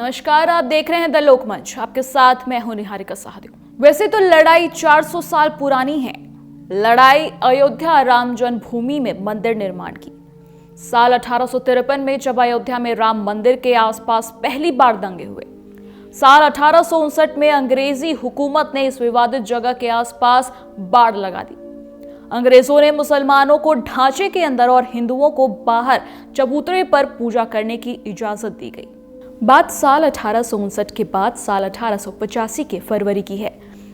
नमस्कार, आप देख रहे हैं द लोकमंच। आपके साथ मैं हूं निहारिका सहदेव। वैसे तो लड़ाई 400 साल पुरानी है। लड़ाई अयोध्या राम जन्मभूमि में मंदिर निर्माण की। साल 1853 में जब अयोध्या में राम मंदिर के आसपास पहली बार दंगे हुए। साल 1859 में अंग्रेजी हुकूमत ने इस विवादित जगह के आसपास बाड़ लगा दी। अंग्रेजों ने मुसलमानों को ढांचे के अंदर और हिंदुओं को बाहर चबूतरे पर पूजा करने की इजाजत दी गई। बात साल 1859 के बाद साल 1885 के फरवरी की है,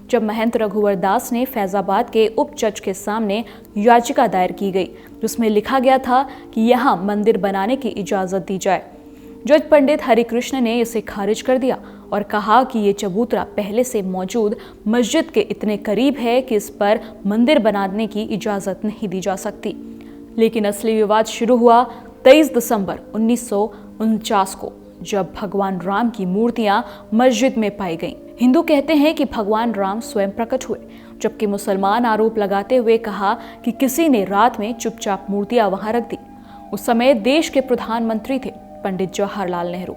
जब महंत रघुवर दास ने फैजाबाद के उप जज के सामने याचिका दायर की गई, जिसमें लिखा गया था कि यहां मंदिर बनाने की इजाजत दी जाए। जज पंडित हरिकृष्ण ने इसे खारिज कर दिया और कहा कि ये चबूतरा पहले से मौजूद मस्जिद के इतने करीब है कि इस पर मंदिर बनाने की इजाजत नहीं दी जा सकती। लेकिन असली विवाद शुरू हुआ 23 दिसंबर 1949 को, जब भगवान राम की मूर्तियां मस्जिद में पाई गईं। हिंदू कहते हैं कि भगवान राम स्वयं प्रकट हुए, जबकि मुसलमान आरोप लगाते हुए कहा कि किसी ने रात में चुपचाप मूर्तियां वहां रख दी। उस समय देश के प्रधानमंत्री थे पंडित जवाहरलाल नेहरू।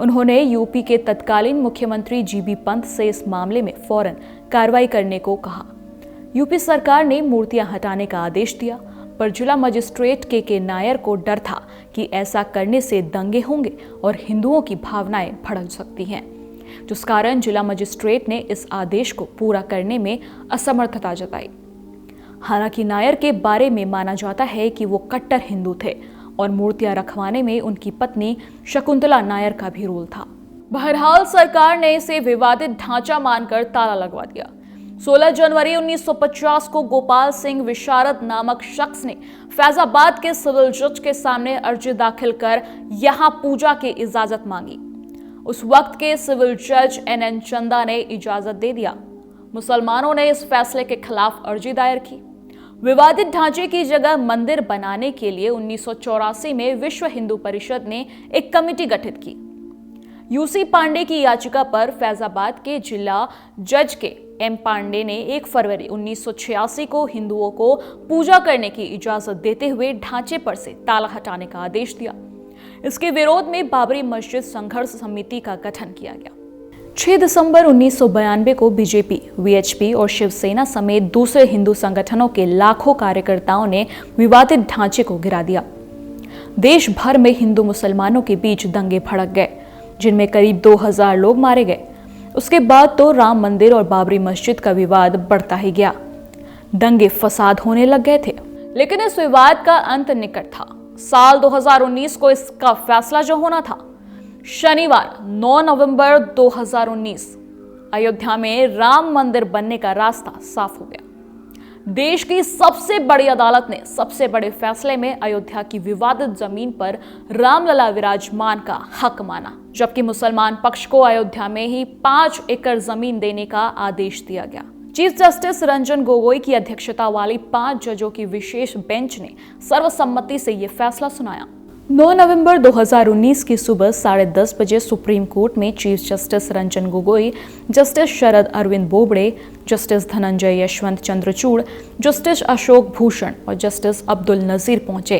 उन्होंने यूपी के तत्कालीन मुख्यमंत्री जीबी पंत से इस मामले में फौरन कार्रवाई करने को कहा। यूपी सरकार ने मूर्तियां हटाने का आदेश दिया, पर जिला मजिस्ट्रेट के नायर को डर था कि ऐसा करने से दंगे होंगे और हिंदुओं की भावनाएं भड़क सकती हैं, जिस कारण जिला मजिस्ट्रेट ने इस आदेश को पूरा करने में असमर्थता जताई। हालांकि नायर के बारे में माना जाता है कि वो कट्टर हिंदू थे और मूर्तियां रखवाने में उनकी पत्नी शकुंतला नायर का भी रोल था। बहरहाल सरकार ने इसे विवादित ढांचा मानकर ताला लगवा दिया। 16 जनवरी 1950 को गोपाल सिंह विशारद नामक शख्स ने फैजाबाद के सिविल जज के सामने अर्जी दाखिल कर यहां पूजा की इजाजत मांगी। उस वक्त के सिविल जज NN चंदा ने इजाजत दे दिया। मुसलमानों ने इस फैसले के खिलाफ अर्जी दायर की। विवादित ढांचे की जगह मंदिर बनाने के लिए 1984 में विश्व हिंदू परिषद ने एक कमेटी गठित की। यूसी पांडे की याचिका पर फैजाबाद के जिला जज के M पांडे ने 1 फरवरी 1986 को हिंदुओं को पूजा करने की इजाजत देते हुए ढांचे पर से ताला हटाने का आदेश दिया। इसके विरोध में बाबरी मस्जिद संघर्ष समिति का गठन किया गया। 6 दिसंबर 1992 को बीजेपी, VHP और शिवसेना समेत दूसरे हिंदू संगठनों के लाखों कार्यकर्ताओं ने विवादित ढांचे को गिरा दिया। देश भर में हिंदू मुसलमानों के बीच दंगे भड़क गए, जिनमें करीब 2000 लोग मारे गए। उसके बाद तो राम मंदिर और बाबरी मस्जिद का विवाद बढ़ता ही गया। दंगे फसाद होने लग गए थे, लेकिन इस विवाद का अंत निकट था। साल 2019 को इसका फैसला जो होना था। शनिवार 9 नवंबर 2019 अयोध्या में राम मंदिर बनने का रास्ता साफ हो गया। देश की सबसे बड़ी अदालत ने सबसे बड़े फैसले में अयोध्या की विवादित जमीन पर रामलला विराजमान का हक माना, जबकि मुसलमान पक्ष को अयोध्या में ही 5 एकड़ जमीन देने का आदेश दिया गया। चीफ जस्टिस रंजन गोगोई की अध्यक्षता वाली 5 जजों की विशेष बेंच ने सर्वसम्मति से यह फैसला सुनाया। 9 नवंबर 2019 की सुबह 10:30 बजे सुप्रीम कोर्ट में chief justice Ranjan Gogoi, justice Sharad Arvind Bobde, justice Dhananjaya Yeshwant Chandrachud, justice Ashok Bhushan और जस्टिस अब्दुल नजीर पहुंचे।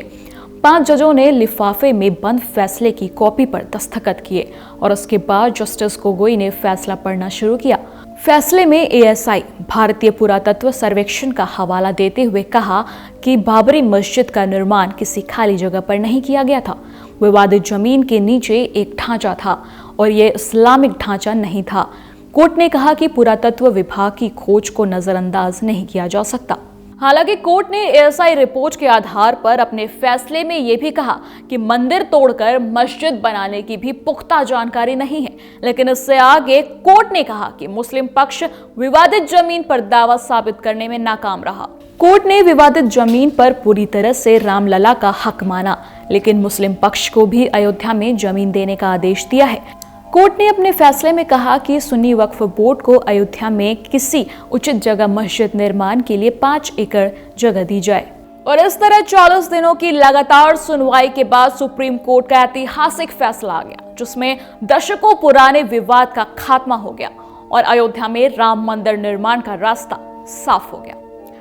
5 जजों ने लिफाफे में बंद फैसले की कॉपी पर दस्तखत किए और उसके बाद जस्टिस गोगोई ने फैसला पढ़ना शुरू किया। फैसले में ASI भारतीय पुरातत्व सर्वेक्षण का हवाला देते हुए कहा कि बाबरी मस्जिद का निर्माण किसी खाली जगह पर नहीं किया गया था। विवादित जमीन के नीचे एक ढांचा था और यह इस्लामिक ढांचा नहीं था। कोर्ट ने कहा कि पुरातत्व विभाग की खोज को नजरअंदाज नहीं किया जा सकता। हालांकि कोर्ट ने ASI रिपोर्ट के आधार पर अपने फैसले में यह भी कहा कि मंदिर तोड़कर मस्जिद बनाने की भी पुख्ता जानकारी नहीं है। लेकिन इससे आगे कोर्ट ने कहा कि मुस्लिम पक्ष विवादित जमीन पर दावा साबित करने में नाकाम रहा। कोर्ट ने विवादित जमीन पर पूरी तरह से रामलला का हक माना, लेकिन मुस्लिम पक्ष को भी अयोध्या में जमीन देने का आदेश दिया है। कोर्ट ने अपने फैसले में कहा कि सुन्नी वक्फ बोर्ड को अयोध्या में किसी उचित जगह मस्जिद निर्माण के लिए 5 एकड़ जगह दी जाए। और इस तरह 40 दिनों की लगातार सुनवाई के बाद सुप्रीम कोर्ट का ऐतिहासिक फैसला आ गया, जिसमें दशकों पुराने विवाद का खात्मा हो गया और अयोध्या में राम मंदिर निर्माण का रास्ता साफ हो गया।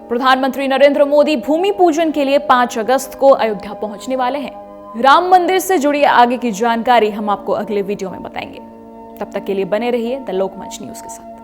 प्रधानमंत्री नरेंद्र मोदी भूमि पूजन के लिए 5 अगस्त को अयोध्या पहुंचने वाले हैं। राम मंदिर से जुड़ी आगे की जानकारी हम आपको अगले वीडियो में बताएंगे। तब तक के लिए बने रहिए द लोकमंच न्यूज के साथ।